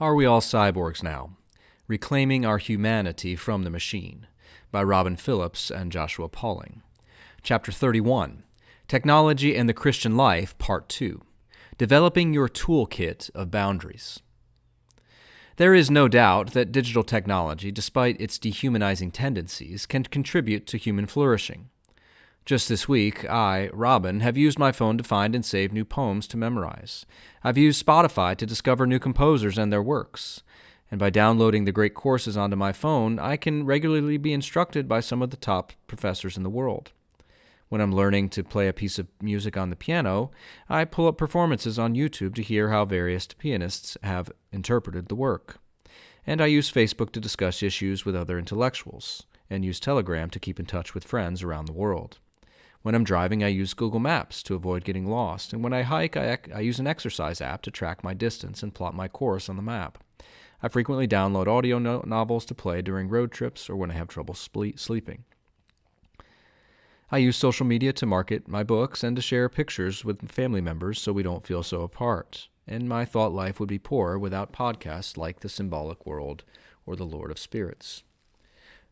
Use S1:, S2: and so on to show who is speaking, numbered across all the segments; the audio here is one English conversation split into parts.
S1: Are We All Cyborgs Now? Reclaiming Our Humanity from the Machine by Robin Phillips and Joshua Pauling. Chapter 31, Technology and the Christian Life, Part 2, Developing Your Toolkit of Boundaries. There is no doubt that digital technology, despite its dehumanizing tendencies, can contribute to human flourishing. Just this week, I, Robin, have used my phone to find and save new poems to memorize. I've used Spotify to discover new composers and their works. And by downloading the great courses onto my phone, I can regularly be instructed by some of the top professors in the world. When I'm learning to play a piece of music on the piano, I pull up performances on YouTube to hear how various pianists have interpreted the work. And I use Facebook to discuss issues with other intellectuals, and use Telegram to keep in touch with friends around the world. When I'm driving, I use Google Maps to avoid getting lost, and when I hike, I use an exercise app to track my distance and plot my course on the map. I frequently download audio novels to play during road trips or when I have trouble sleeping. I use social media to market my books and to share pictures with family members so we don't feel so apart, and my thought life would be poor without podcasts like The Symbolic World or The Lord of Spirits.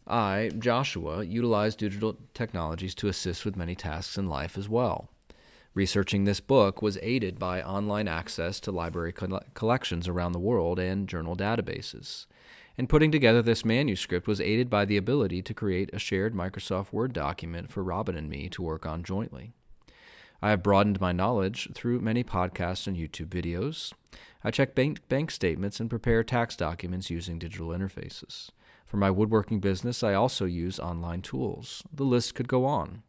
S1: I, Joshua, utilize digital technologies to assist with many tasks in life as well. Researching this book was aided by online access to library collections around the world and journal databases. And putting together this manuscript was aided by the ability to create a shared Microsoft Word document for Robin and me to work on jointly. I have broadened my knowledge through many podcasts and YouTube videos. I check bank statements and prepare tax documents using digital interfaces. For my woodworking business, I also use online tools. The list could go on.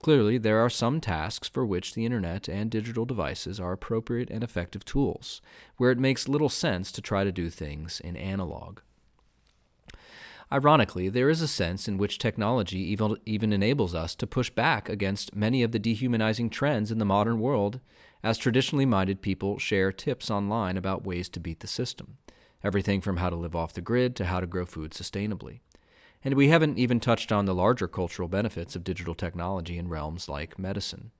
S1: Clearly, there are some tasks for which the internet and digital devices are appropriate and effective tools, where it makes little sense to try to do things in analog. Ironically, there is a sense in which technology even enables us to push back against many of the dehumanizing trends in the modern world, as traditionally minded people share tips online about ways to beat the system. Everything from how to live off the grid to how to grow food sustainably. And we haven't even touched on the larger cultural benefits of digital technology in realms like medicine,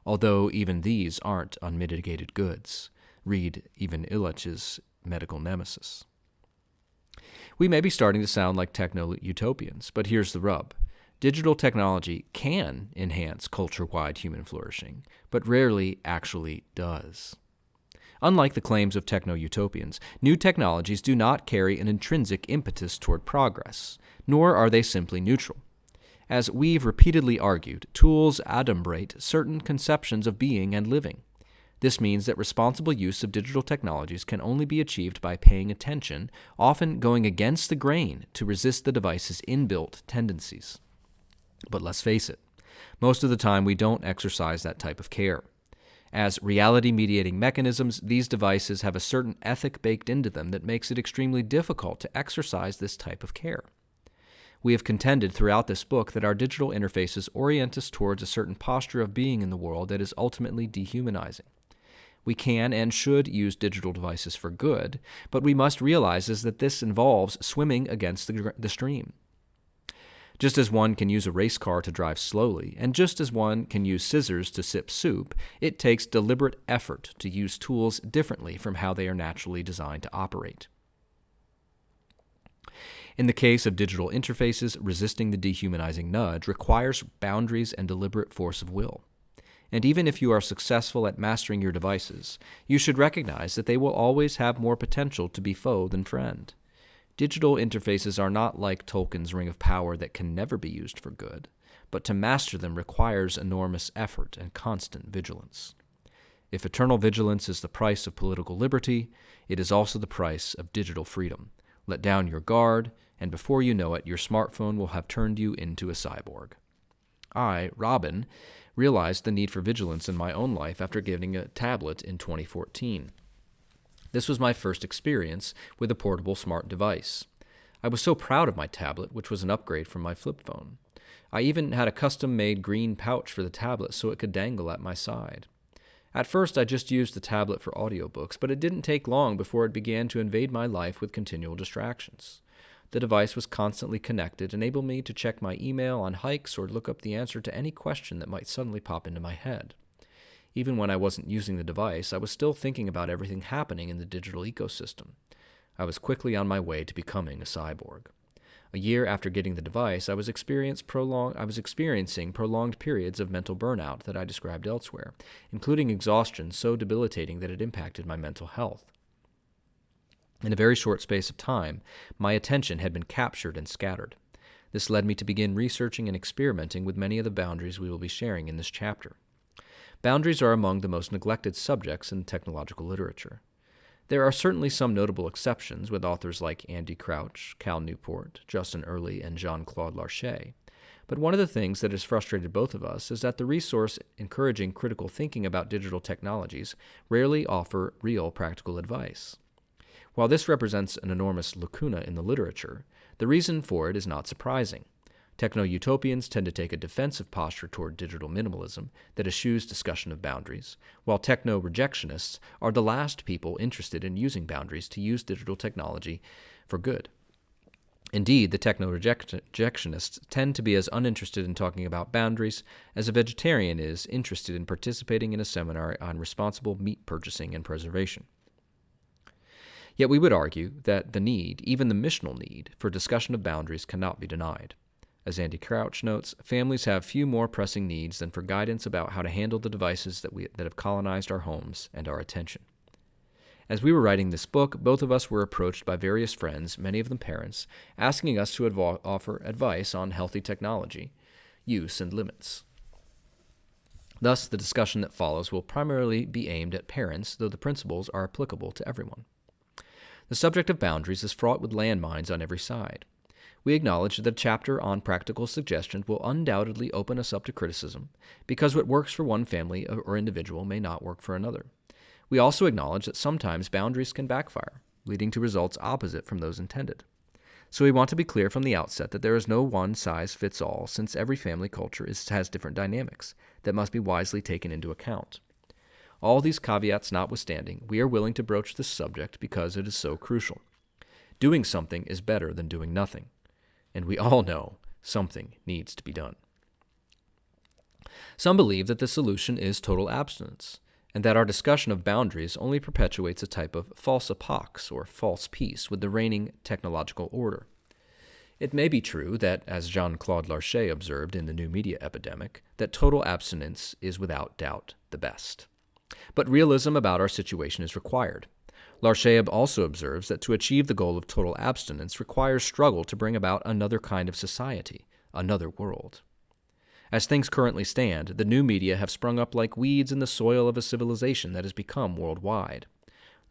S1: although even these aren't unmitigated goods. Read Ivan Illich's Medical Nemesis. We may be starting to sound like techno-utopians, but here's the rub. Digital technology can enhance culture-wide human flourishing, but rarely actually does. Unlike the claims of techno-utopians, new technologies do not carry an intrinsic impetus toward progress, nor are they simply neutral. As we've repeatedly argued, tools adumbrate certain conceptions of being and living. This means that responsible use of digital technologies can only be achieved by paying attention, often going against the grain to resist the device's inbuilt tendencies. But let's face it, most of the time we don't exercise that type of care. As reality-mediating mechanisms, these devices have a certain ethic baked into them that makes it extremely difficult to exercise this type of care. We have contended throughout this book that our digital interfaces orient us towards a certain posture of being in the world that is ultimately dehumanizing. We can and should use digital devices for good, but we must realize that this involves swimming against the stream. Just as one can use a race car to drive slowly, and just as one can use scissors to sip soup, it takes deliberate effort to use tools differently from how they are naturally designed to operate. In the case of digital interfaces, resisting the dehumanizing nudge requires boundaries and deliberate force of will. And even if you are successful at mastering your devices, you should recognize that they will always have more potential to be foe than friend. Digital interfaces are not like Tolkien's Ring of Power that can never be used for good, but to master them requires enormous effort and constant vigilance. If eternal vigilance is the price of political liberty, it is also the price of digital freedom. Let down your guard, and before you know it, your smartphone will have turned you into a cyborg. I, Robin, realized the need for vigilance in my own life after getting a tablet in 2014. This was my first experience with a portable smart device. I was so proud of my tablet, which was an upgrade from my flip phone. I even had a custom-made green pouch for the tablet so it could dangle at my side. At first, I just used the tablet for audiobooks, but it didn't take long before it began to invade my life with continual distractions. The device was constantly connected, enabling me to check my email on hikes or look up the answer to any question that might suddenly pop into my head. Even when I wasn't using the device, I was still thinking about everything happening in the digital ecosystem. I was quickly on my way to becoming a cyborg. A year after getting the device, I was experiencing prolonged periods of mental burnout that I described elsewhere, including exhaustion so debilitating that it impacted my mental health. In a very short space of time, my attention had been captured and scattered. This led me to begin researching and experimenting with many of the boundaries we will be sharing in this chapter. Boundaries are among the most neglected subjects in technological literature. There are certainly some notable exceptions, with authors like Andy Crouch, Cal Newport, Justin Earley, and Jean-Claude Larcher. But one of the things that has frustrated both of us is that the resource encouraging critical thinking about digital technologies rarely offer real practical advice. While this represents an enormous lacuna in the literature, the reason for it is not surprising. Techno-utopians tend to take a defensive posture toward digital minimalism that eschews discussion of boundaries, while techno-rejectionists are the last people interested in using boundaries to use digital technology for good. Indeed, the techno-rejectionists tend to be as uninterested in talking about boundaries as a vegetarian is interested in participating in a seminar on responsible meat purchasing and preservation. Yet we would argue that the need, even the missional need, for discussion of boundaries cannot be denied. As Andy Crouch notes, families have few more pressing needs than for guidance about how to handle the devices that have colonized our homes and our attention. As we were writing this book, both of us were approached by various friends, many of them parents, asking us to offer advice on healthy technology, use, and limits. Thus, the discussion that follows will primarily be aimed at parents, though the principles are applicable to everyone. The subject of boundaries is fraught with landmines on every side. We acknowledge that a chapter on practical suggestions will undoubtedly open us up to criticism, because what works for one family or individual may not work for another. We also acknowledge that sometimes boundaries can backfire, leading to results opposite from those intended. So we want to be clear from the outset that there is no one-size-fits-all, since every family culture has different dynamics that must be wisely taken into account. All these caveats notwithstanding, we are willing to broach this subject because it is so crucial. Doing something is better than doing nothing. And we all know something needs to be done. Some believe that the solution is total abstinence, and that our discussion of boundaries only perpetuates a type of false epochs or false peace with the reigning technological order. It may be true that, as Jean-Claude Larcher observed in The New Media Epidemic, that total abstinence is without doubt the best. But realism about our situation is required. Larcher also observes that to achieve the goal of total abstinence requires struggle to bring about another kind of society, another world. As things currently stand, the new media have sprung up like weeds in the soil of a civilization that has become worldwide.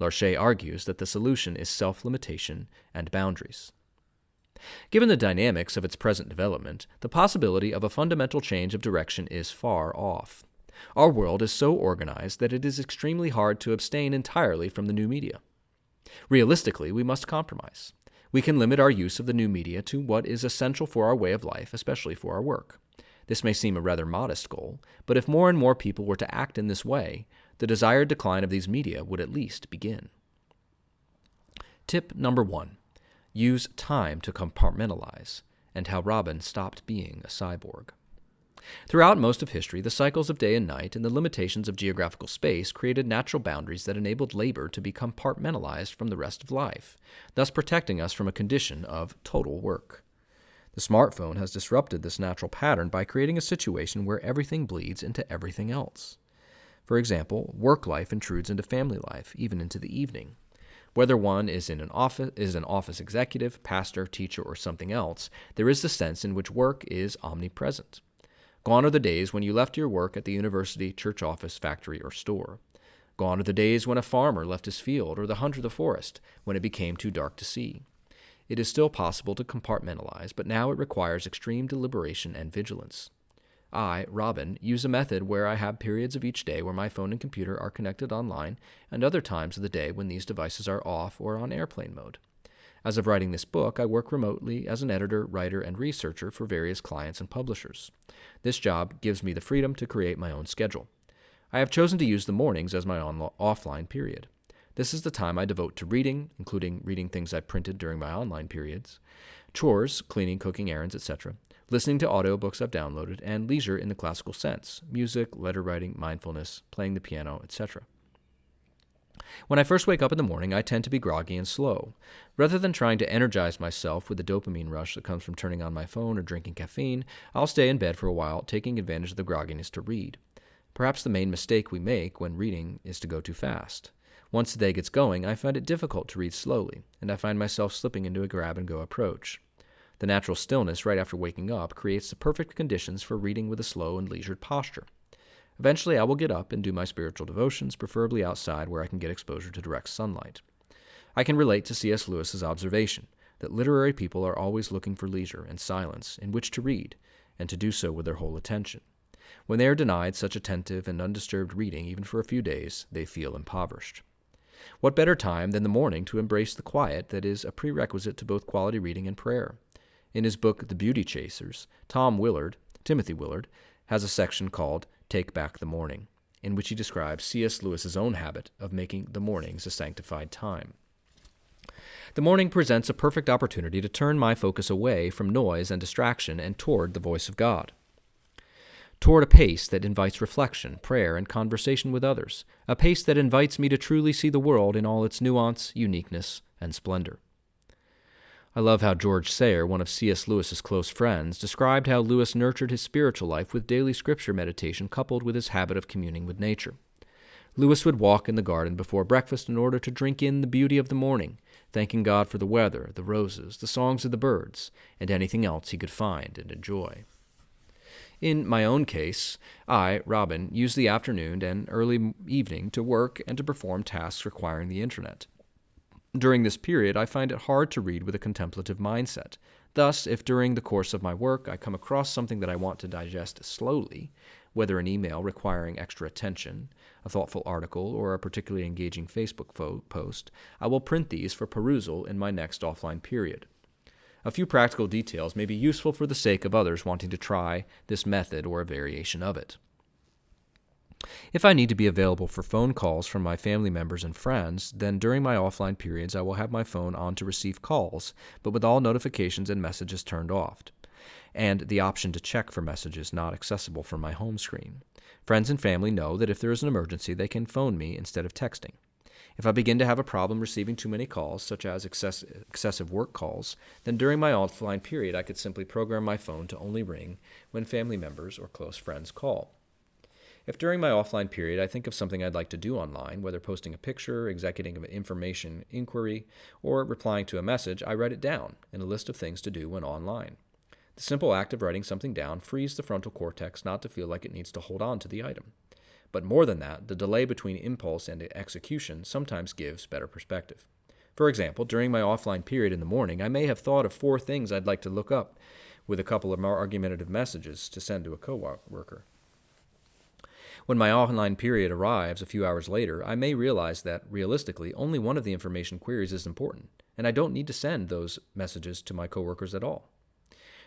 S1: Larcher argues that the solution is self-limitation and boundaries. Given the dynamics of its present development, the possibility of a fundamental change of direction is far off. Our world is so organized that it is extremely hard to abstain entirely from the new media. Realistically, we must compromise. We can limit our use of the new media to what is essential for our way of life, especially for our work. This may seem a rather modest goal, but if more and more people were to act in this way, the desired decline of these media would at least begin. Tip number 1. Use time to compartmentalize, and how Robin stopped being a cyborg. Throughout most of history, the cycles of day and night and the limitations of geographical space created natural boundaries that enabled labor to be compartmentalized from the rest of life, thus protecting us from a condition of total work. The smartphone has disrupted this natural pattern by creating a situation where everything bleeds into everything else. For example, work life intrudes into family life, even into the evening. Whether one is an office executive, pastor, teacher, or something else, there is the sense in which work is omnipresent. Gone are the days when you left your work at the university, church office, factory, or store. Gone are the days when a farmer left his field or the hunter the forest when it became too dark to see. It is still possible to compartmentalize, but now it requires extreme deliberation and vigilance. I, Robin, use a method where I have periods of each day where my phone and computer are connected online and other times of the day when these devices are off or on airplane mode. As of writing this book, I work remotely as an editor, writer, and researcher for various clients and publishers. This job gives me the freedom to create my own schedule. I have chosen to use the mornings as my offline period. This is the time I devote to reading, including reading things I've printed during my online periods, chores, cleaning, cooking, errands, etc., listening to audiobooks I've downloaded, and leisure in the classical sense, music, letter writing, mindfulness, playing the piano, etc. When I first wake up in the morning, I tend to be groggy and slow. Rather than trying to energize myself with the dopamine rush that comes from turning on my phone or drinking caffeine, I'll stay in bed for a while, taking advantage of the grogginess to read. Perhaps the main mistake we make when reading is to go too fast. Once the day gets going, I find it difficult to read slowly, and I find myself slipping into a grab-and-go approach. The natural stillness right after waking up creates the perfect conditions for reading with a slow and leisured posture. Eventually, I will get up and do my spiritual devotions, preferably outside where I can get exposure to direct sunlight. I can relate to C.S. Lewis's observation that literary people are always looking for leisure and silence in which to read, and to do so with their whole attention. When they are denied such attentive and undisturbed reading even for a few days, they feel impoverished. What better time than the morning to embrace the quiet that is a prerequisite to both quality reading and prayer? In his book The Beauty Chasers, Timothy Willard, has a section called Take Back the Morning, in which he describes C.S. Lewis's own habit of making the mornings a sanctified time. The morning presents a perfect opportunity to turn my focus away from noise and distraction and toward the voice of God. Toward a pace that invites reflection, prayer, and conversation with others, a pace that invites me to truly see the world in all its nuance, uniqueness, and splendor. I love how George Sayer, one of C.S. Lewis's close friends, described how Lewis nurtured his spiritual life with daily scripture meditation coupled with his habit of communing with nature. Lewis would walk in the garden before breakfast in order to drink in the beauty of the morning, thanking God for the weather, the roses, the songs of the birds, and anything else he could find and enjoy. In my own case, I, Robin, use the afternoon and early evening to work and to perform tasks requiring the internet. During this period, I find it hard to read with a contemplative mindset. Thus, if during the course of my work I come across something that I want to digest slowly, whether an email requiring extra attention, a thoughtful article, or a particularly engaging Facebook post, I will print these for perusal in my next offline period. A few practical details may be useful for the sake of others wanting to try this method or a variation of it. If I need to be available for phone calls from my family members and friends, then during my offline periods I will have my phone on to receive calls, but with all notifications and messages turned off, and the option to check for messages not accessible from my home screen. Friends and family know that if there is an emergency, they can phone me instead of texting. If I begin to have a problem receiving too many calls, such as excessive work calls, then during my offline period I could simply program my phone to only ring when family members or close friends call. If during my offline period I think of something I'd like to do online, whether posting a picture, executing an information inquiry, or replying to a message, I write it down in a list of things to do when online. The simple act of writing something down frees the frontal cortex not to feel like it needs to hold on to the item. But more than that, the delay between impulse and execution sometimes gives better perspective. For example, during my offline period in the morning, I may have thought of 4 things I'd like to look up with a couple of more argumentative messages to send to a coworker. When my online period arrives a few hours later, I may realize that, realistically, only one of the information queries is important, and I don't need to send those messages to my coworkers at all.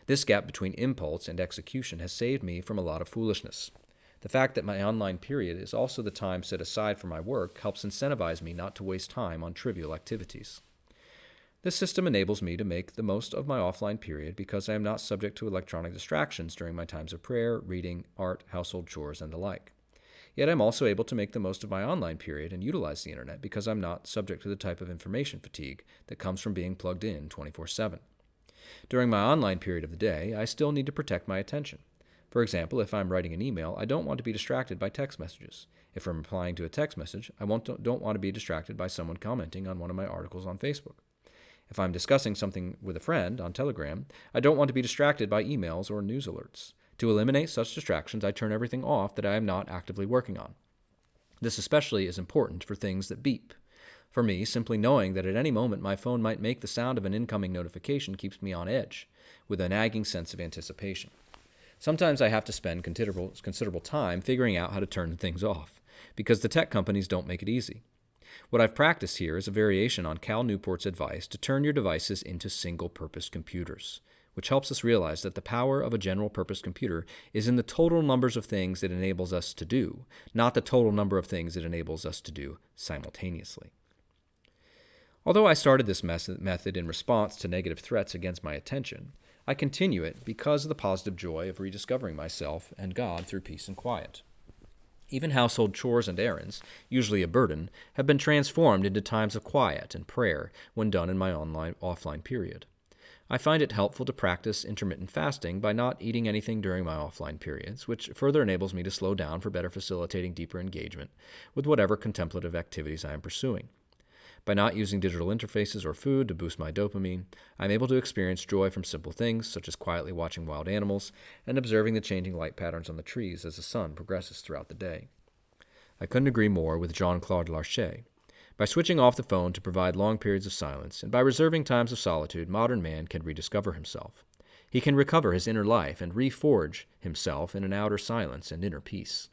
S1: This gap between impulse and execution has saved me from a lot of foolishness. The fact that my online period is also the time set aside for my work helps incentivize me not to waste time on trivial activities. This system enables me to make the most of my offline period because I am not subject to electronic distractions during my times of prayer, reading, art, household chores, and the like. Yet I'm also able to make the most of my online period and utilize the internet because I'm not subject to the type of information fatigue that comes from being plugged in 24/7. During my online period of the day, I still need to protect my attention. For example, if I'm writing an email, I don't want to be distracted by text messages. If I'm replying to a text message, I don't want to be distracted by someone commenting on one of my articles on Facebook. If I'm discussing something with a friend on Telegram, I don't want to be distracted by emails or news alerts. To eliminate such distractions, I turn everything off that I am not actively working on. This especially is important for things that beep. For me, simply knowing that at any moment my phone might make the sound of an incoming notification keeps me on edge, with a nagging sense of anticipation. Sometimes I have to spend considerable time figuring out how to turn things off, because the tech companies don't make it easy. What I've practiced here is a variation on Cal Newport's advice to turn your devices into single-purpose computers, which helps us realize that the power of a general-purpose computer is in the total numbers of things it enables us to do, not the total number of things it enables us to do simultaneously. Although I started this method in response to negative threats against my attention, I continue it because of the positive joy of rediscovering myself and God through peace and quiet. Even household chores and errands, usually a burden, have been transformed into times of quiet and prayer when done in my offline period. I find it helpful to practice intermittent fasting by not eating anything during my offline periods, which further enables me to slow down for better facilitating deeper engagement with whatever contemplative activities I am pursuing. By not using digital interfaces or food to boost my dopamine, I'm able to experience joy from simple things, such as quietly watching wild animals and observing the changing light patterns on the trees as the sun progresses throughout the day. I couldn't agree more with Jean-Claude Larcher. By switching off the phone to provide long periods of silence, and by reserving times of solitude, modern man can rediscover himself. He can recover his inner life and reforge himself in an outer silence and inner peace.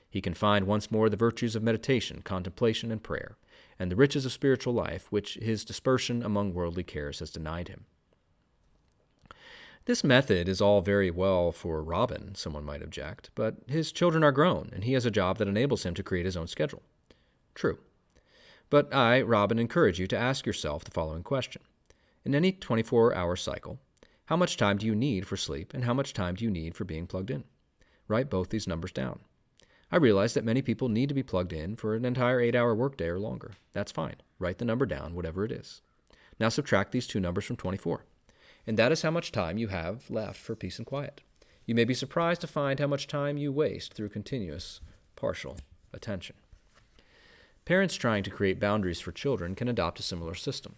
S1: He can find once more the virtues of meditation, contemplation, and prayer, and the riches of spiritual life which his dispersion among worldly cares has denied him. This method is all very well for Robin, someone might object, but his children are grown, and he has a job that enables him to create his own schedule. True. But I, Robin, encourage you to ask yourself the following question. In any 24-hour cycle, how much time do you need for sleep, and how much time do you need for being plugged in? Write both these numbers down. I realize that many people need to be plugged in for an entire 8-hour workday or longer. That's fine. Write the number down, whatever it is. Now subtract these two numbers from 24. And that is how much time you have left for peace and quiet. You may be surprised to find how much time you waste through continuous, partial attention. Parents trying to create boundaries for children can adopt a similar system.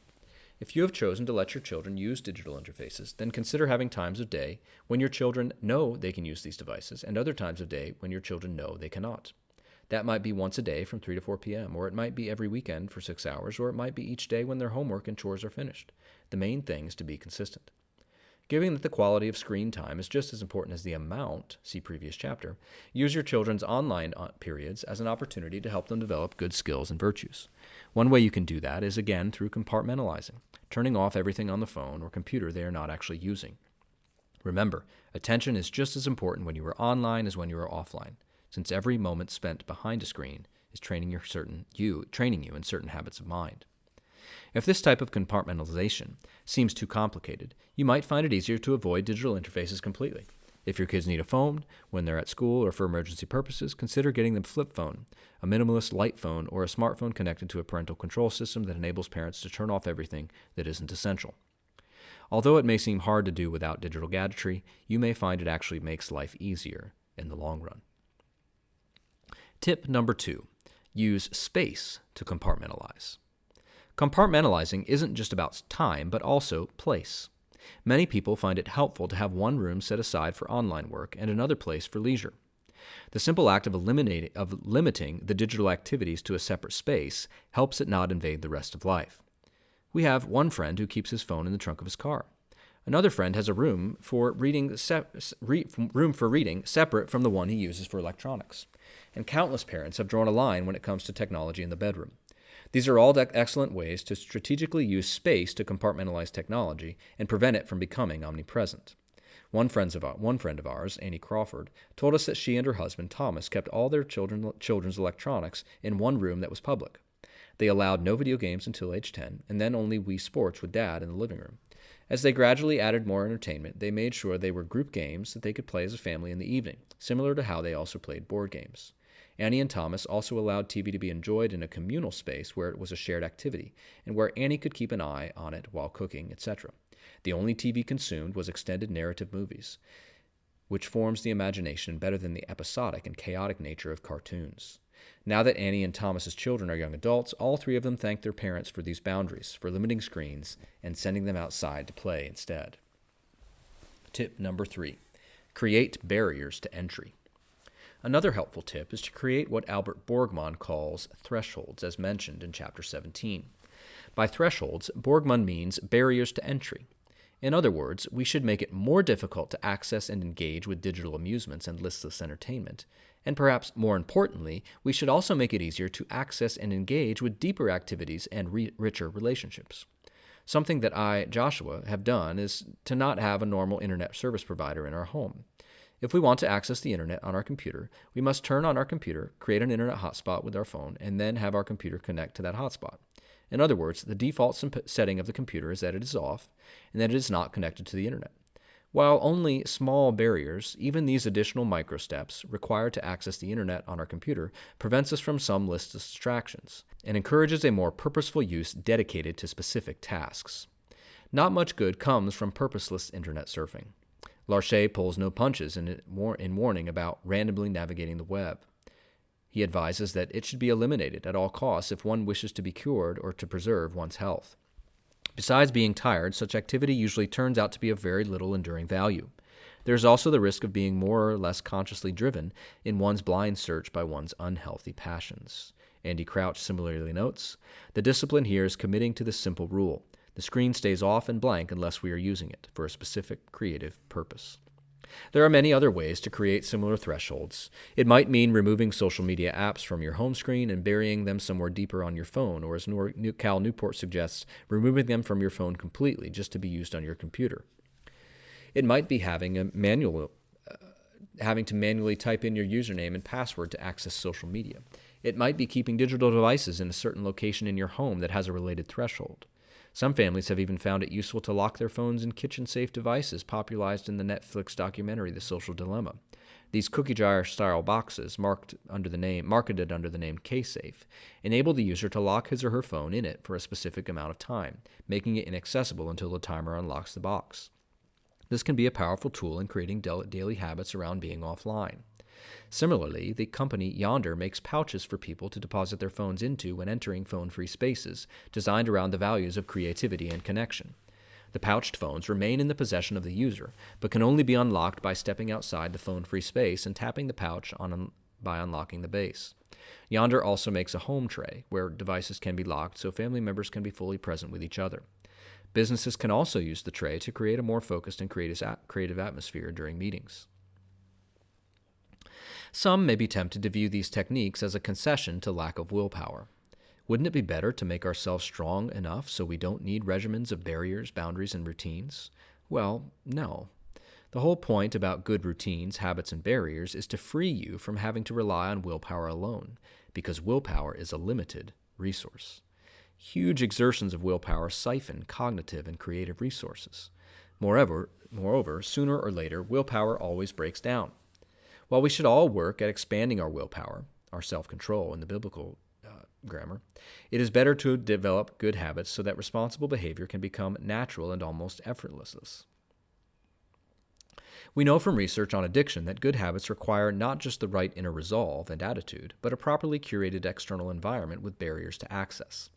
S1: If you have chosen to let your children use digital interfaces, then consider having times of day when your children know they can use these devices and other times of day when your children know they cannot. That might be once a day from 3 to 4 p.m., or it might be every weekend for 6 hours, or it might be each day when their homework and chores are finished. The main thing is to be consistent. Given that the quality of screen time is just as important as the amount, see previous chapter, use your children's online periods as an opportunity to help them develop good skills and virtues. One way you can do that is, again, through compartmentalizing, turning off everything on the phone or computer they are not actually using. Remember, attention is just as important when you are online as when you are offline, since every moment spent behind a screen is training you in certain habits of mind. If this type of compartmentalization seems too complicated, you might find it easier to avoid digital interfaces completely. If your kids need a phone when they're at school or for emergency purposes, consider getting them a flip phone, a minimalist light phone, or a smartphone connected to a parental control system that enables parents to turn off everything that isn't essential. Although it may seem hard to do without digital gadgetry, you may find it actually makes life easier in the long run. Tip number 2, use space to compartmentalize. Compartmentalizing isn't just about time, but also place. Many people find it helpful to have one room set aside for online work and another place for leisure. The simple act of limiting the digital activities to a separate space helps it not invade the rest of life. We have one friend who keeps his phone in the trunk of his car. Another friend has a room for reading separate from the one he uses for electronics. And countless parents have drawn a line when it comes to technology in the bedroom. These are all excellent ways to strategically use space to compartmentalize technology and prevent it from becoming omnipresent. One friend of ours, Annie Crawford, told us that she and her husband, Thomas, kept all their children's electronics in one room that was public. They allowed no video games until age 10, and then only Wii Sports with Dad in the living room. As they gradually added more entertainment, they made sure they were group games that they could play as a family in the evening, similar to how they also played board games. Annie and Thomas also allowed TV to be enjoyed in a communal space where it was a shared activity, and where Annie could keep an eye on it while cooking, etc. The only TV consumed was extended narrative movies, which forms the imagination better than the episodic and chaotic nature of cartoons. Now that Annie and Thomas's children are young adults, all three of them thank their parents for these boundaries, for limiting screens, and sending them outside to play instead. Tip number 3, create barriers to entry. Another helpful tip is to create what Albert Borgmann calls thresholds, as mentioned in Chapter 17. By thresholds, Borgmann means barriers to entry. In other words, we should make it more difficult to access and engage with digital amusements and listless entertainment. And perhaps more importantly, we should also make it easier to access and engage with deeper activities and richer relationships. Something that I, Joshua, have done is to not have a normal internet service provider in our home. If we want to access the internet on our computer, we must turn on our computer, create an internet hotspot with our phone, and then have our computer connect to that hotspot. In other words, the default setting of the computer is that it is off and that it is not connected to the internet. While only small barriers, even these additional microsteps required to access the internet on our computer prevents us from some list of distractions and encourages a more purposeful use dedicated to specific tasks. Not much good comes from purposeless internet surfing. Larche pulls no punches in warning about randomly navigating the web. He advises that it should be eliminated at all costs if one wishes to be cured or to preserve one's health. Besides being tired, such activity usually turns out to be of very little enduring value. There is also the risk of being more or less consciously driven in one's blind search by one's unhealthy passions. Andy Crouch similarly notes, "The discipline here is committing to this simple rule. The screen stays off and blank unless we are using it for a specific creative purpose." There are many other ways to create similar thresholds. It might mean removing social media apps from your home screen and burying them somewhere deeper on your phone, or as Cal Newport suggests, removing them from your phone completely just to be used on your computer. It might be having to manually type in your username and password to access social media. It might be keeping digital devices in a certain location in your home that has a related threshold. Some families have even found it useful to lock their phones in kitchen-safe devices popularized in the Netflix documentary The Social Dilemma. These cookie jar-style boxes, marketed under the name K-Safe, enable the user to lock his or her phone in it for a specific amount of time, making it inaccessible until the timer unlocks the box. This can be a powerful tool in creating daily habits around being offline. Similarly, the company Yonder makes pouches for people to deposit their phones into when entering phone-free spaces, designed around the values of creativity and connection. The pouched phones remain in the possession of the user, but can only be unlocked by stepping outside the phone-free space and tapping the pouch by unlocking the base. Yonder also makes a home tray, where devices can be locked so family members can be fully present with each other. Businesses can also use the tray to create a more focused and creative atmosphere during meetings. Some may be tempted to view these techniques as a concession to lack of willpower. Wouldn't it be better to make ourselves strong enough so we don't need regimens of barriers, boundaries, and routines? Well, no. The whole point about good routines, habits, and barriers is to free you from having to rely on willpower alone, because willpower is a limited resource. Huge exertions of willpower siphon cognitive and creative resources. Moreover, sooner or later, willpower always breaks down. While we should all work at expanding our willpower, our self-control in the biblical grammar, it is better to develop good habits so that responsible behavior can become natural and almost effortless. We know from research on addiction that good habits require not just the right inner resolve and attitude, but a properly curated external environment with barriers to access.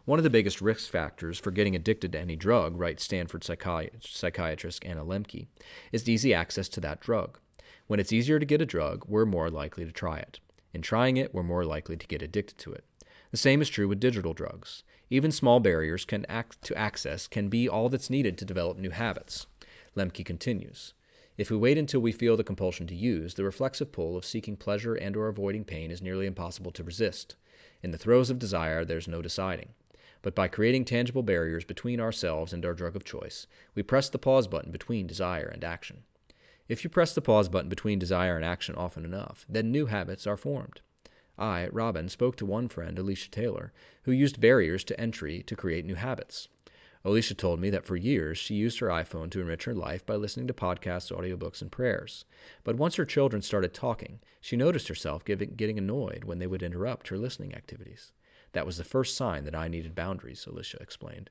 S1: One of the biggest risk factors for getting addicted to any drug, writes Stanford psychiatrist Anna Lemke, is easy access to that drug. When it's easier to get a drug, we're more likely to try it. In trying it, we're more likely to get addicted to it. The same is true with digital drugs. Even small barriers to access can be all that's needed to develop new habits. Lemke continues, "If we wait until we feel the compulsion to use, the reflexive pull of seeking pleasure and or avoiding pain is nearly impossible to resist. In the throes of desire, there's no deciding. But by creating tangible barriers between ourselves and our drug of choice, we press the pause button between desire and action. If you press the pause button between desire and action often enough, then new habits are formed." I, Robin, spoke to one friend, Alicia Taylor, who used barriers to entry to create new habits. Alicia told me that for years she used her iPhone to enrich her life by listening to podcasts, audiobooks, and prayers. But once her children started talking, she noticed herself getting annoyed when they would interrupt her listening activities. That was the first sign that I needed boundaries, Alicia explained.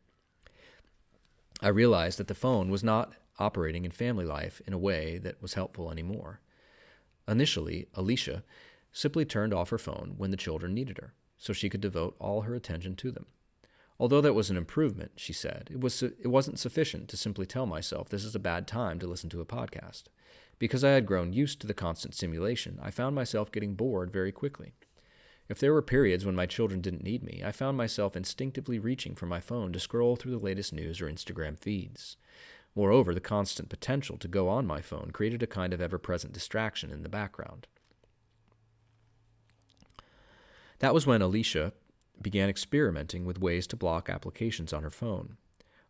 S1: I realized that the phone was not operating in family life in a way that was helpful anymore. Initially, Alicia simply turned off her phone when the children needed her, so she could devote all her attention to them. Although that was an improvement, she said, it wasn't sufficient to simply tell myself this is a bad time to listen to a podcast. Because I had grown used to the constant stimulation, I found myself getting bored very quickly. If there were periods when my children didn't need me, I found myself instinctively reaching for my phone to scroll through the latest news or Instagram feeds. Moreover, the constant potential to go on my phone created a kind of ever-present distraction in the background. That was when Alicia began experimenting with ways to block applications on her phone.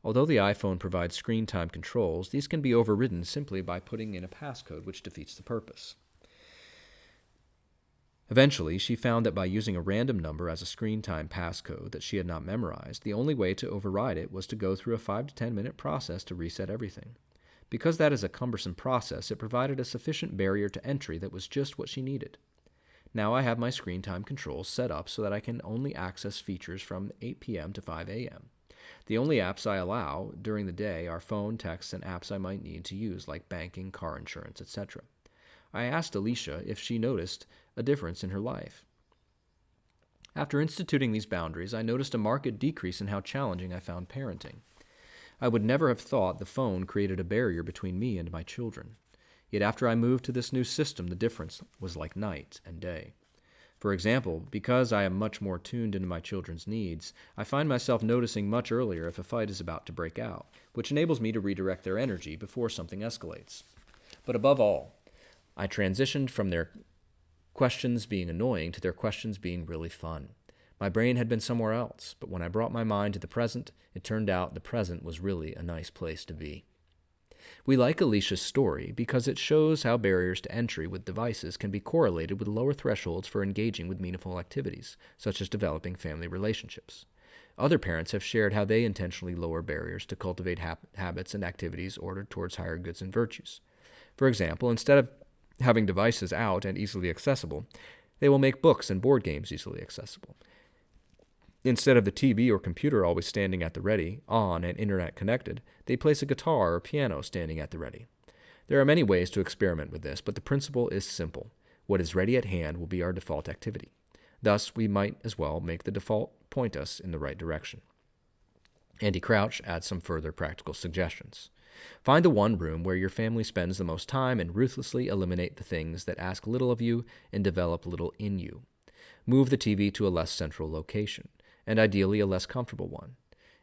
S1: Although the iPhone provides screen time controls, these can be overridden simply by putting in a passcode, which defeats the purpose. Eventually, she found that by using a random number as a screen time passcode that she had not memorized, the only way to override it was to go through a 5 to 10 minute process to reset everything. Because that is a cumbersome process, it provided a sufficient barrier to entry that was just what she needed. Now I have my screen time controls set up so that I can only access features from 8 p.m. to 5 a.m. The only apps I allow during the day are phone, texts, and apps I might need to use, like banking, car insurance, etc. I asked Alicia if she noticed a difference in her life. After instituting these boundaries, I noticed a marked decrease in how challenging I found parenting. I would never have thought the phone created a barrier between me and my children. Yet after I moved to this new system, the difference was like night and day. For example, because I am much more tuned into my children's needs, I find myself noticing much earlier if a fight is about to break out, which enables me to redirect their energy before something escalates. But above all, I transitioned from their questions being annoying to their questions being really fun. My brain had been somewhere else, but when I brought my mind to the present, it turned out the present was really a nice place to be. We like Alicia's story because it shows how barriers to entry with devices can be correlated with lower thresholds for engaging with meaningful activities, such as developing family relationships. Other parents have shared how they intentionally lower barriers to cultivate habits and activities ordered towards higher goods and virtues. For example, instead of having devices out and easily accessible, they will make books and board games easily accessible. Instead of the TV or computer always standing at the ready, on and internet connected, they place a guitar or piano standing at the ready. There are many ways to experiment with this, but the principle is simple. What is ready at hand will be our default activity. Thus, we might as well make the default point us in the right direction. Andy Crouch adds some further practical suggestions. Find the one room where your family spends the most time and ruthlessly eliminate the things that ask little of you and develop little in you. Move the TV to a less central location, and ideally a less comfortable one,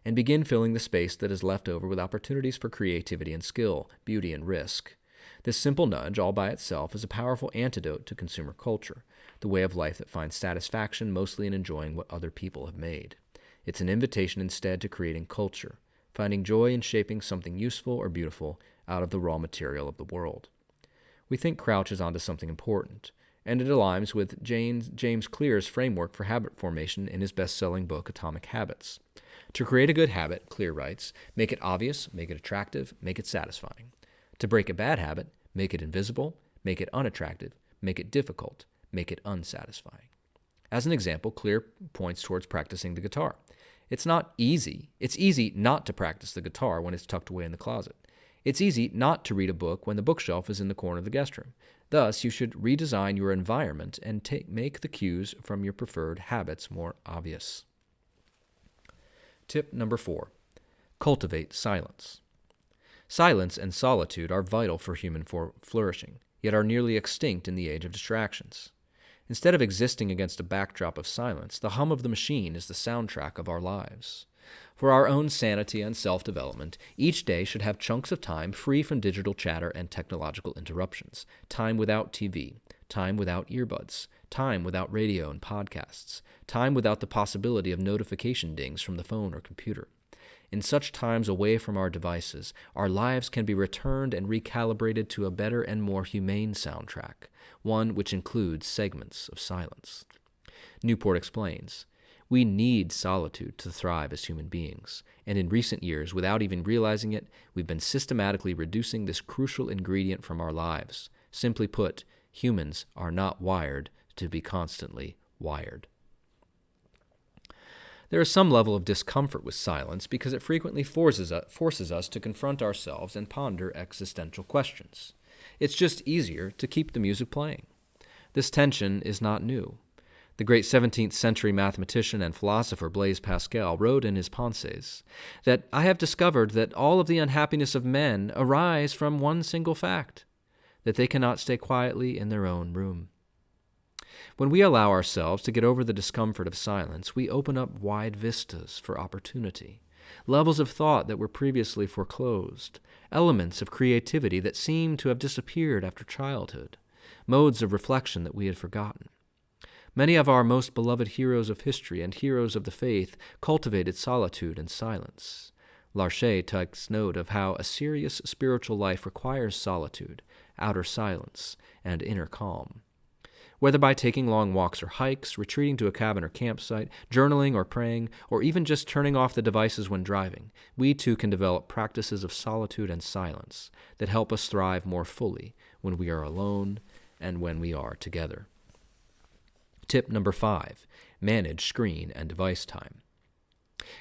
S1: and begin filling the space that is left over with opportunities for creativity and skill, beauty and risk. This simple nudge, all by itself, is a powerful antidote to consumer culture, the way of life that finds satisfaction mostly in enjoying what other people have made. It's an invitation instead to creating culture, finding joy in shaping something useful or beautiful out of the raw material of the world. We think Crouch is onto something important, and it aligns with James Clear's framework for habit formation in his best-selling book, Atomic Habits. To create a good habit, Clear writes, make it obvious, make it attractive, make it satisfying. To break a bad habit, make it invisible, make it unattractive, make it difficult, make it unsatisfying. As an example, Clear points towards practicing the guitar. It's not easy. It's easy not to practice the guitar when it's tucked away in the closet. It's easy not to read a book when the bookshelf is in the corner of the guest room. Thus, you should redesign your environment and make the cues from your preferred habits more obvious. Tip number 4. Cultivate silence. Silence and solitude are vital for human flourishing, yet are nearly extinct in the age of distractions. Instead of existing against a backdrop of silence, the hum of the machine is the soundtrack of our lives. For our own sanity and self-development, each day should have chunks of time free from digital chatter and technological interruptions, time without TV, time without earbuds, time without radio and podcasts, time without the possibility of notification dings from the phone or computer. In such times away from our devices, our lives can be returned and recalibrated to a better and more humane soundtrack, one which includes segments of silence. Newport explains, we need solitude to thrive as human beings, and in recent years, without even realizing it, we've been systematically reducing this crucial ingredient from our lives. Simply put, humans are not wired to be constantly wired. There is some level of discomfort with silence because it frequently forces us to confront ourselves and ponder existential questions. It's just easier to keep the music playing. This tension is not new. The great 17th century mathematician and philosopher Blaise Pascal wrote in his Pensées that I have discovered that all of the unhappiness of men arise from one single fact, that they cannot stay quietly in their own room. When we allow ourselves to get over the discomfort of silence, we open up wide vistas for opportunity, levels of thought that were previously foreclosed, elements of creativity that seemed to have disappeared after childhood, modes of reflection that we had forgotten. Many of our most beloved heroes of history and heroes of the faith cultivated solitude and silence. Larcher takes note of how a serious spiritual life requires solitude, outer silence, and inner calm. Whether by taking long walks or hikes, retreating to a cabin or campsite, journaling or praying, or even just turning off the devices when driving, we too can develop practices of solitude and silence that help us thrive more fully when we are alone and when we are together. Tip number 5, manage screen and device time.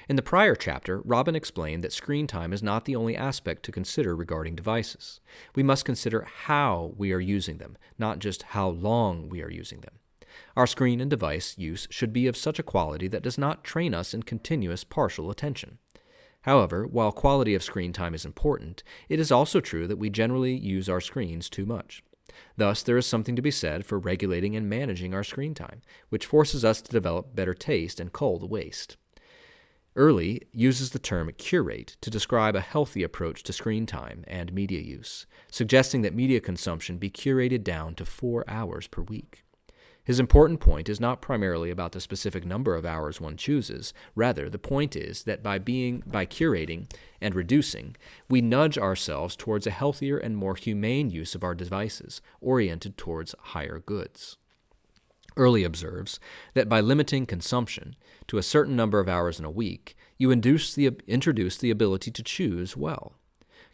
S1: In the prior chapter, Robin explained that screen time is not the only aspect to consider regarding devices. We must consider how we are using them, not just how long we are using them. Our screen and device use should be of such a quality that does not train us in continuous partial attention. However, while quality of screen time is important, it is also true that we generally use our screens too much. Thus, there is something to be said for regulating and managing our screen time, which forces us to develop better taste and cull the waste. Early uses the term curate to describe a healthy approach to screen time and media use, suggesting that media consumption be curated down to 4 hours per week. His important point is not primarily about the specific number of hours one chooses. Rather, the point is that by curating and reducing, we nudge ourselves towards a healthier and more humane use of our devices, oriented towards higher goods. Early observes that by limiting consumption to a certain number of hours in a week, you introduce the ability to choose well.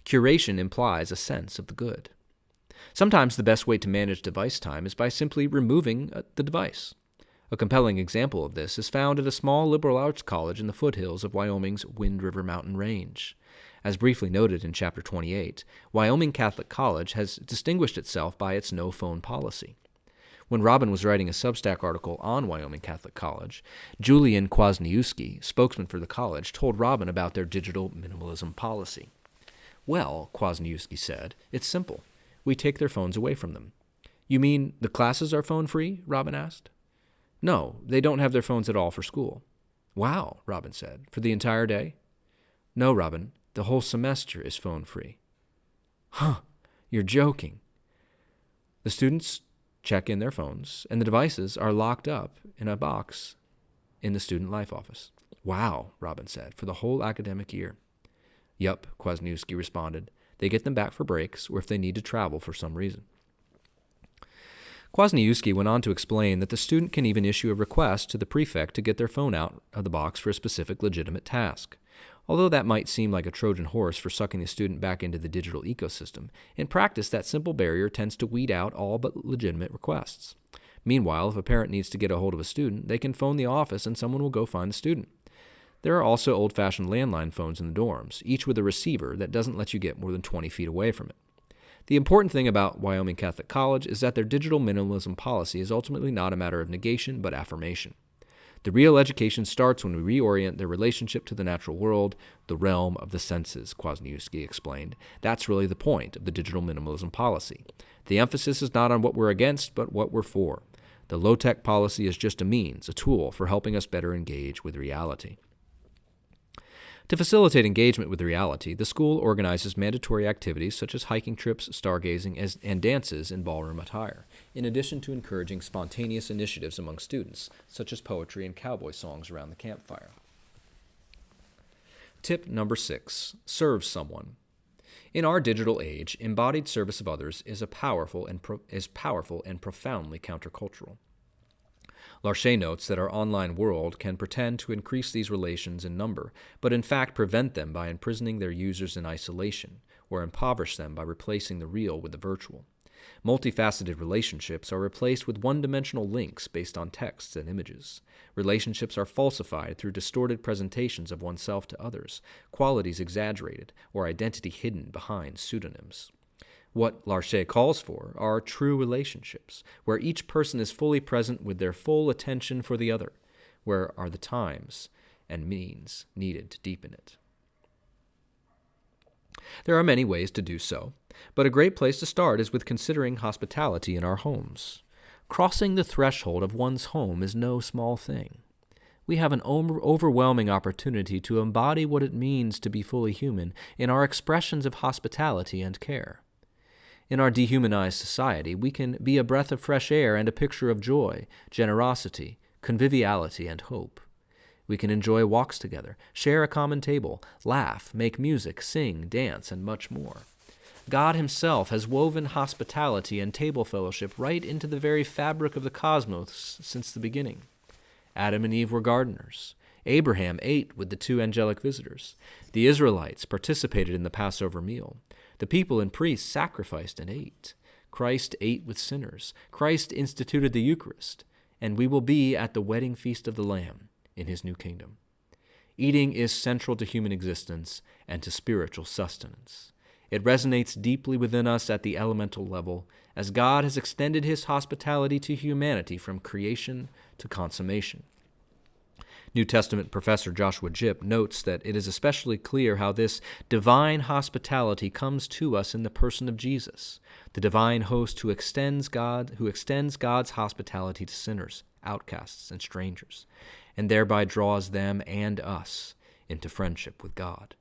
S1: Curation implies a sense of the good. Sometimes the best way to manage device time is by simply removing the device. A compelling example of this is found at a small liberal arts college in the foothills of Wyoming's Wind River Mountain Range. As briefly noted in Chapter 28, Wyoming Catholic College has distinguished itself by its no-phone policy. When Robin was writing a Substack article on Wyoming Catholic College, Julian Kwasniewski, spokesman for the college, told Robin about their digital minimalism policy. Well, Kwasniewski said, it's simple. We take their phones away from them. You mean the classes are phone-free? Robin asked. No, they don't have their phones at all for school. Wow, Robin said. For the entire day? No, Robin, the whole semester is phone-free. Huh, you're joking. The students check in their phones, and the devices are locked up in a box in the student life office. Wow, Robin said, for the whole academic year. Yup, Kwasniewski responded. They get them back for breaks or if they need to travel for some reason. Kwasniewski went on to explain that the student can even issue a request to the prefect to get their phone out of the box for a specific legitimate task. Although that might seem like a Trojan horse for sucking the student back into the digital ecosystem, in practice that simple barrier tends to weed out all but legitimate requests. Meanwhile, if a parent needs to get a hold of a student, they can phone the office and someone will go find the student. There are also old-fashioned landline phones in the dorms, each with a receiver that doesn't let you get more than 20 feet away from it. The important thing about Wyoming Catholic College is that their digital minimalism policy is ultimately not a matter of negation but affirmation. The real education starts when we reorient their relationship to the natural world, the realm of the senses, Kwasniewski explained. That's really the point of the digital minimalism policy. The emphasis is not on what we're against, but what we're for. The low-tech policy is just a means, a tool for helping us better engage with reality. To facilitate engagement with reality, the school organizes mandatory activities such as hiking trips, stargazing, and dances in ballroom attire, in addition to encouraging spontaneous initiatives among students, such as poetry and cowboy songs around the campfire. Tip number 6, serve someone. In our digital age, embodied service of others is powerful and profoundly countercultural. Larcher notes that our online world can pretend to increase these relations in number, but in fact prevent them by imprisoning their users in isolation, or impoverish them by replacing the real with the virtual. Multifaceted relationships are replaced with one-dimensional links based on texts and images. Relationships are falsified through distorted presentations of oneself to others, qualities exaggerated, or identity hidden behind pseudonyms. What Larcher calls for are true relationships, where each person is fully present with their full attention for the other, where are the times and means needed to deepen it. There are many ways to do so, but a great place to start is with considering hospitality in our homes. Crossing the threshold of one's home is no small thing. We have an overwhelming opportunity to embody what it means to be fully human in our expressions of hospitality and care. In our dehumanized society, we can be a breath of fresh air and a picture of joy, generosity, conviviality, and hope. We can enjoy walks together, share a common table, laugh, make music, sing, dance, and much more. God himself has woven hospitality and table fellowship right into the very fabric of the cosmos since the beginning. Adam and Eve were gardeners. Abraham ate with the two angelic visitors. The Israelites participated in the Passover meal. The people and priests sacrificed and ate. Christ ate with sinners. Christ instituted the Eucharist, and we will be at the wedding feast of the Lamb in his new kingdom. Eating is central to human existence and to spiritual sustenance. It resonates deeply within us at the elemental level, as God has extended his hospitality to humanity from creation to consummation. New Testament professor Joshua Jipp notes that it is especially clear how this divine hospitality comes to us in the person of Jesus, the divine host who extends God's hospitality to sinners, outcasts, and strangers, and thereby draws them and us into friendship with God.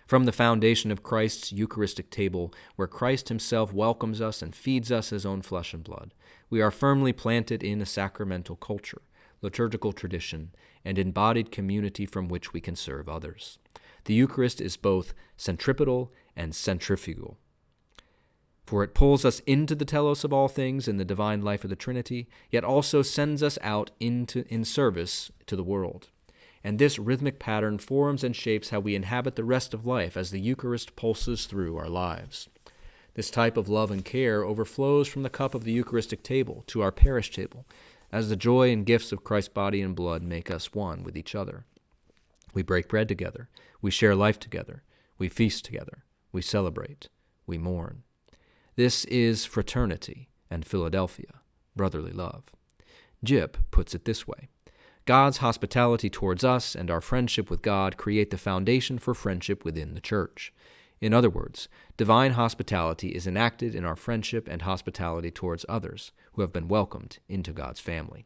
S1: From the foundation of Christ's Eucharistic table, where Christ himself welcomes us and feeds us his own flesh and blood, we are firmly planted in a sacramental culture, liturgical tradition, and embodied community from which we can serve others. The Eucharist is both centripetal and centrifugal, for it pulls us into the telos of all things in the divine life of the Trinity, yet also sends us out in service to the world. And this rhythmic pattern forms and shapes how we inhabit the rest of life as the Eucharist pulses through our lives. This type of love and care overflows from the cup of the Eucharistic table to our parish table, as the joy and gifts of Christ's body and blood make us one with each other. We break bread together, we share life together, we feast together, we celebrate, we mourn. This is fraternity and Philadelphia, brotherly love. Jipp puts it this way: God's hospitality towards us and our friendship with God create the foundation for friendship within the Church. In other words, divine hospitality is enacted in our friendship and hospitality towards others who have been welcomed into God's family.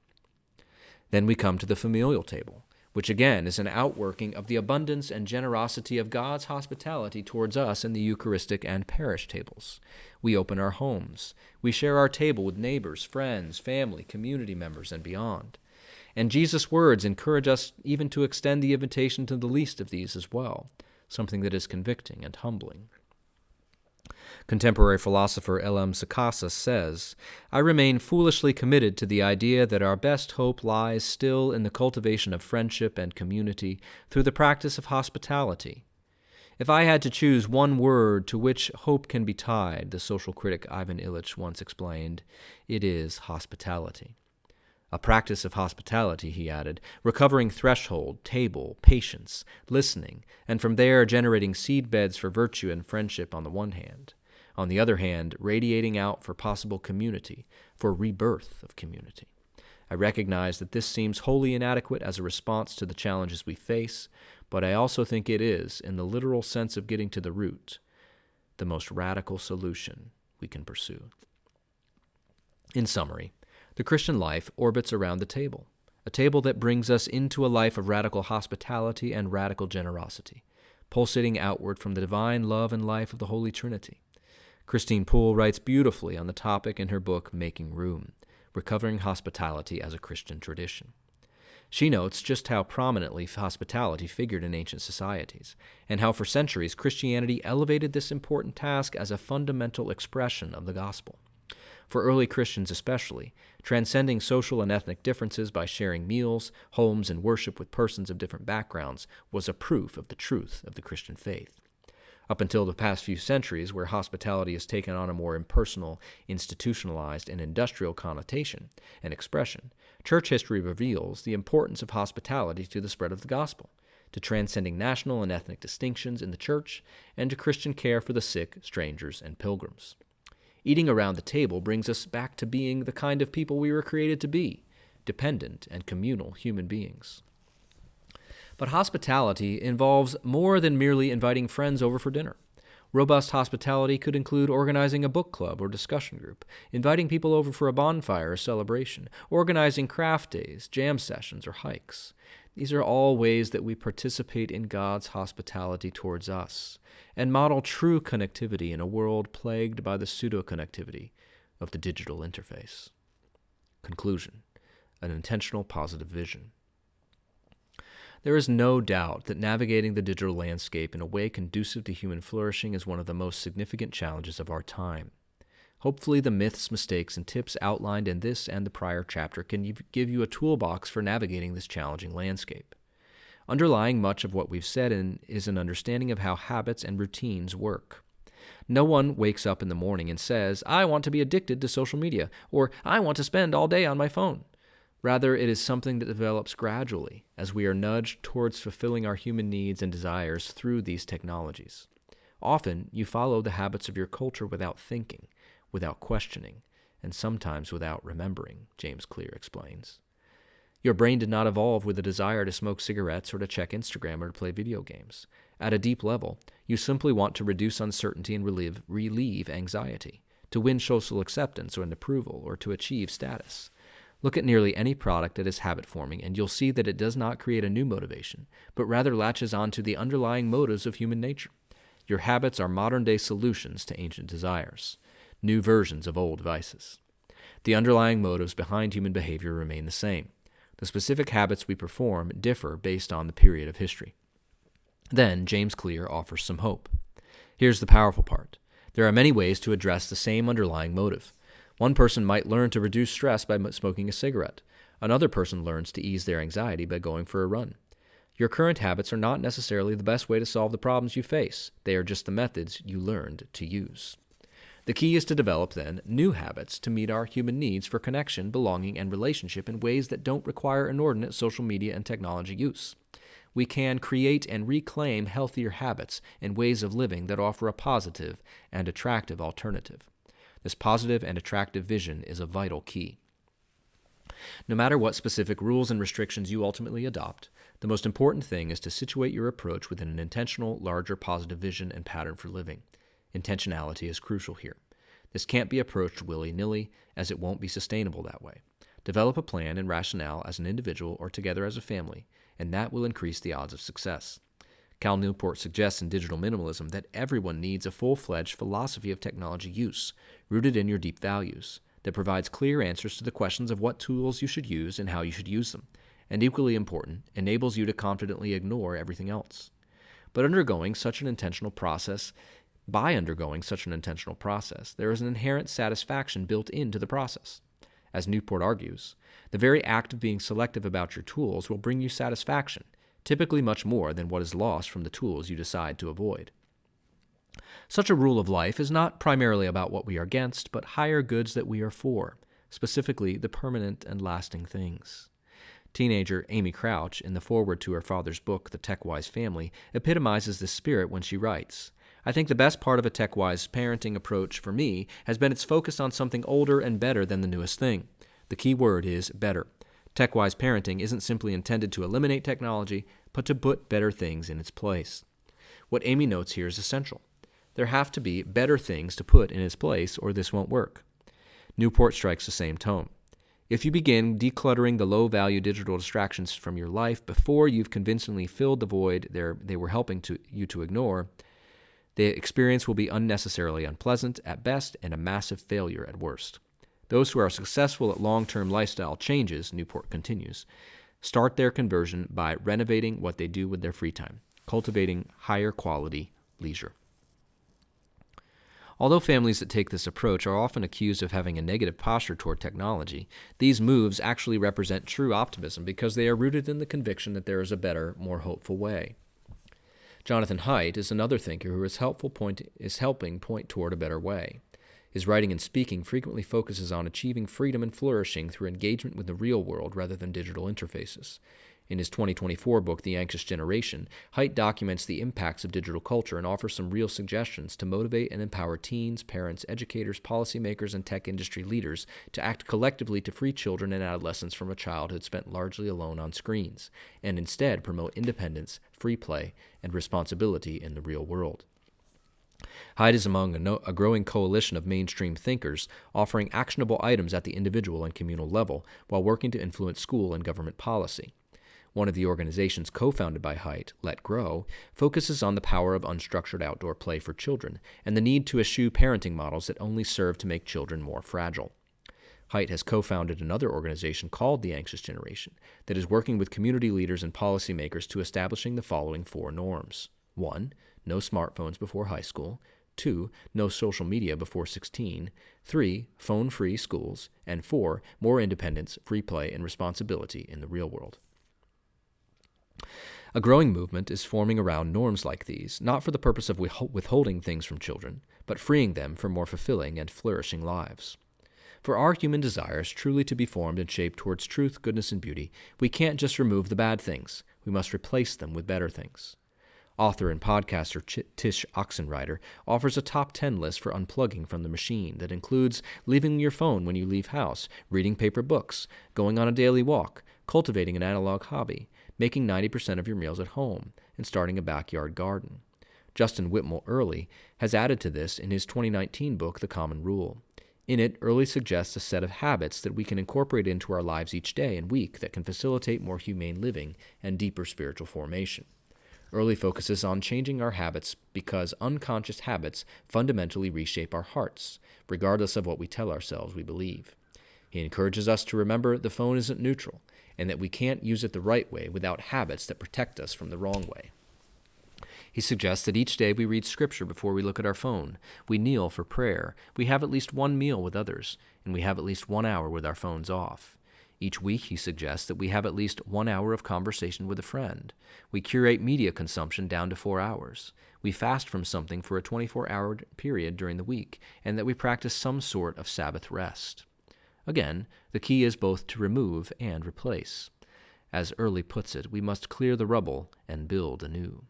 S1: Then we come to the familial table, which again is an outworking of the abundance and generosity of God's hospitality towards us in the Eucharistic and parish tables. We open our homes. We share our table with neighbors, friends, family, community members, and beyond. And Jesus' words encourage us even to extend the invitation to the least of these as well, something that is convicting and humbling. Contemporary philosopher L.M. Sakasa says, "I remain foolishly committed to the idea that our best hope lies still in the cultivation of friendship and community through the practice of hospitality. If I had to choose one word to which hope can be tied," the social critic Ivan Illich once explained, "it is hospitality." A practice of hospitality, he added, recovering threshold, table, patience, listening, and from there generating seed beds for virtue and friendship on the one hand. On the other hand, radiating out for possible community, for rebirth of community. I recognize that this seems wholly inadequate as a response to the challenges we face, but I also think it is, in the literal sense of getting to the root, the most radical solution we can pursue. In summary, the Christian life orbits around the table, a table that brings us into a life of radical hospitality and radical generosity, pulsating outward from the divine love and life of the Holy Trinity. Christine Poole writes beautifully on the topic in her book Making Room, Recovering Hospitality as a Christian Tradition. She notes just how prominently hospitality figured in ancient societies, and how for centuries Christianity elevated this important task as a fundamental expression of the gospel. For early Christians especially, transcending social and ethnic differences by sharing meals, homes, and worship with persons of different backgrounds was a proof of the truth of the Christian faith. Up until the past few centuries, where hospitality has taken on a more impersonal, institutionalized, and industrial connotation and expression, church history reveals the importance of hospitality to the spread of the gospel, to transcending national and ethnic distinctions in the church, and to Christian care for the sick, strangers, and pilgrims. Eating around the table brings us back to being the kind of people we were created to be, dependent and communal human beings. But hospitality involves more than merely inviting friends over for dinner. Robust hospitality could include organizing a book club or discussion group, inviting people over for a bonfire or celebration, organizing craft days, jam sessions, or hikes. These are all ways that we participate in God's hospitality towards us and model true connectivity in a world plagued by the pseudo-connectivity of the digital interface. Conclusion: an intentional positive vision. There is no doubt that navigating the digital landscape in a way conducive to human flourishing is one of the most significant challenges of our time. Hopefully, the myths, mistakes, and tips outlined in this and the prior chapter can give you a toolbox for navigating this challenging landscape. Underlying much of what we've said is an understanding of how habits and routines work. No one wakes up in the morning and says, "I want to be addicted to social media," or "I want to spend all day on my phone." Rather, it is something that develops gradually as we are nudged towards fulfilling our human needs and desires through these technologies. Often, you follow the habits of your culture without thinking, without questioning, and sometimes without remembering, James Clear explains. Your brain did not evolve with a desire to smoke cigarettes or to check Instagram or to play video games. At a deep level, you simply want to reduce uncertainty and relieve anxiety, to win social acceptance or approval, or to achieve status. Look at nearly any product that is habit-forming, and you'll see that it does not create a new motivation, but rather latches onto the underlying motives of human nature. Your habits are modern-day solutions to ancient desires, new versions of old vices. The underlying motives behind human behavior remain the same. The specific habits we perform differ based on the period of history. Then, James Clear offers some hope. Here's the powerful part. There are many ways to address the same underlying motive. One person might learn to reduce stress by smoking a cigarette. Another person learns to ease their anxiety by going for a run. Your current habits are not necessarily the best way to solve the problems you face. They are just the methods you learned to use. The key is to develop, then, new habits to meet our human needs for connection, belonging, and relationship in ways that don't require inordinate social media and technology use. We can create and reclaim healthier habits and ways of living that offer a positive and attractive alternative. This positive and attractive vision is a vital key. No matter what specific rules and restrictions you ultimately adopt, the most important thing is to situate your approach within an intentional, larger positive vision and pattern for living. Intentionality is crucial here. This can't be approached willy-nilly, as it won't be sustainable that way. Develop a plan and rationale as an individual or together as a family, and that will increase the odds of success. Cal Newport suggests in Digital Minimalism that everyone needs a full-fledged philosophy of technology use, rooted in your deep values, that provides clear answers to the questions of what tools you should use and how you should use them, and equally important, enables you to confidently ignore everything else. By undergoing such an intentional process, there is an inherent satisfaction built into the process. As Newport argues, the very act of being selective about your tools will bring you satisfaction, typically much more than what is lost from the tools you decide to avoid. Such a rule of life is not primarily about what we are against, but higher goods that we are for, specifically the permanent and lasting things. Teenager Amy Crouch, in the foreword to her father's book, The Tech-Wise Family, epitomizes this spirit when she writes, "I think the best part of a tech-wise parenting approach for me has been its focus on something older and better than the newest thing. The key word is better. Tech-wise parenting isn't simply intended to eliminate technology, but to put better things in its place." What Amy notes here is essential. There have to be better things to put in its place, or this won't work. Newport strikes the same tone. If you begin decluttering the low-value digital distractions from your life before you've convincingly filled the void they were helping you to ignore, the experience will be unnecessarily unpleasant at best and a massive failure at worst. Those who are successful at long-term lifestyle changes, Newport continues, start their conversion by renovating what they do with their free time, cultivating higher quality leisure. Although families that take this approach are often accused of having a negative posture toward technology, these moves actually represent true optimism because they are rooted in the conviction that there is a better, more hopeful way. Jonathan Haidt is another thinker who is helping point toward a better way. His writing and speaking frequently focuses on achieving freedom and flourishing through engagement with the real world rather than digital interfaces. In his 2024 book, The Anxious Generation, Haidt documents the impacts of digital culture and offers some real suggestions to motivate and empower teens, parents, educators, policymakers, and tech industry leaders to act collectively to free children and adolescents from a childhood spent largely alone on screens, and instead promote independence, free play, and responsibility in the real world. Haidt is among a growing coalition of mainstream thinkers offering actionable items at the individual and communal level while working to influence school and government policy. One of the organizations co-founded by Haidt, Let Grow, focuses on the power of unstructured outdoor play for children and the need to eschew parenting models that only serve to make children more fragile. Haidt has co-founded another organization called The Anxious Generation that is working with community leaders and policymakers to establishing the following 4 norms. 1. No smartphones before high school. 2. No social media before 16. 3. Phone-free schools. And 4. More independence, free play, and responsibility in the real world. A growing movement is forming around norms like these, not for the purpose of withholding things from children, but freeing them for more fulfilling and flourishing lives. For our human desires truly to be formed and shaped towards truth, goodness, and beauty, we can't just remove the bad things. We must replace them with better things. Author and podcaster Tish Oxenreider offers a top 10 list for unplugging from the machine that includes leaving your phone when you leave house, reading paper books, going on a daily walk, cultivating an analog hobby, making 90% of your meals at home, and starting a backyard garden. Justin Whitmore Early has added to this in his 2019 book, The Common Rule. In it, Early suggests a set of habits that we can incorporate into our lives each day and week that can facilitate more humane living and deeper spiritual formation. Early focuses on changing our habits because unconscious habits fundamentally reshape our hearts, regardless of what we tell ourselves we believe. He encourages us to remember the phone isn't neutral, and that we can't use it the right way without habits that protect us from the wrong way. He suggests that each day we read Scripture before we look at our phone, we kneel for prayer, we have at least one meal with others, and we have at least 1 hour with our phones off. Each week, he suggests that we have at least 1 hour of conversation with a friend. We curate media consumption down to 4 hours. We fast from something for a 24-hour period during the week, and that we practice some sort of Sabbath rest. Again, the key is both to remove and replace. As Early puts it, we must clear the rubble and build anew.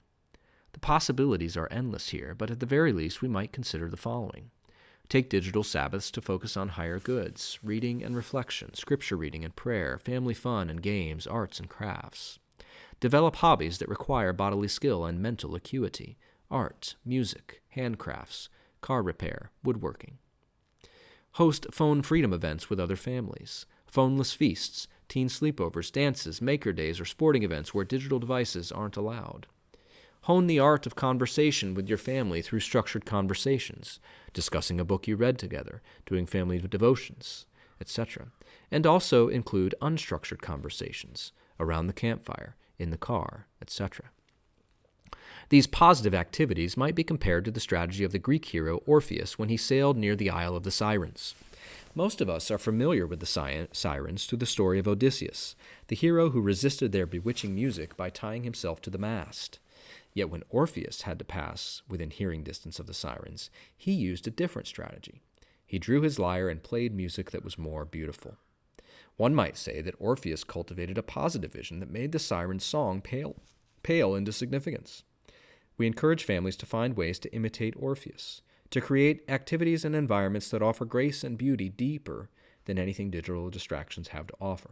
S1: The possibilities are endless here, but at the very least we might consider the following. Take digital Sabbaths to focus on higher goods, reading and reflection, scripture reading and prayer, family fun and games, arts and crafts. Develop hobbies that require bodily skill and mental acuity, art, music, handcrafts, car repair, woodworking. Host phone freedom events with other families, phoneless feasts, teen sleepovers, dances, maker days, or sporting events where digital devices aren't allowed. Hone the art of conversation with your family through structured conversations, discussing a book you read together, doing family devotions, etc. And also include unstructured conversations around the campfire, in the car, etc. These positive activities might be compared to the strategy of the Greek hero Orpheus when he sailed near the Isle of the Sirens. Most of us are familiar with the sirens through the story of Odysseus, the hero who resisted their bewitching music by tying himself to the mast. Yet when Orpheus had to pass within hearing distance of the sirens, he used a different strategy. He drew his lyre and played music that was more beautiful. One might say that Orpheus cultivated a positive vision that made the siren's song pale into significance. We encourage families to find ways to imitate Orpheus, to create activities and environments that offer grace and beauty deeper than anything digital distractions have to offer.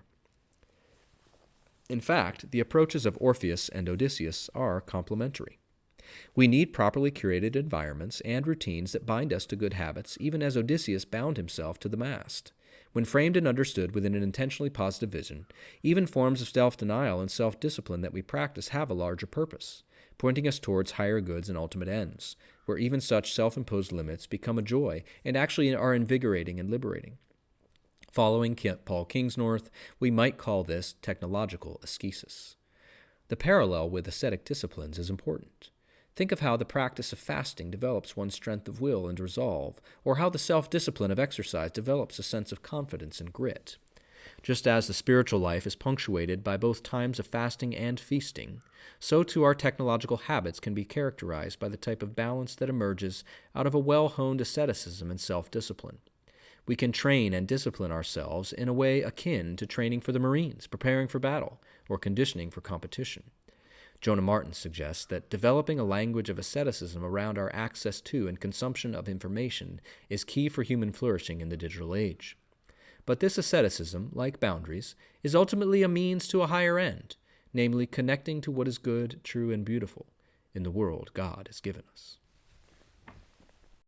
S1: In fact, the approaches of Orpheus and Odysseus are complementary. We need properly curated environments and routines that bind us to good habits, even as Odysseus bound himself to the mast. When framed and understood within an intentionally positive vision, even forms of self-denial and self-discipline that we practice have a larger purpose, pointing us towards higher goods and ultimate ends, where even such self-imposed limits become a joy and actually are invigorating and liberating. Following Paul Kingsnorth, we might call this technological ascesis. The parallel with ascetic disciplines is important. Think of how the practice of fasting develops one's strength of will and resolve, or how the self-discipline of exercise develops a sense of confidence and grit. Just as the spiritual life is punctuated by both times of fasting and feasting, so too our technological habits can be characterized by the type of balance that emerges out of a well-honed asceticism and self-discipline. We can train and discipline ourselves in a way akin to training for the Marines, preparing for battle, or conditioning for competition. Jonah Martin suggests that developing a language of asceticism around our access to and consumption of information is key for human flourishing in the digital age. But this asceticism, like boundaries, is ultimately a means to a higher end, namely connecting to what is good, true, and beautiful in the world God has given us.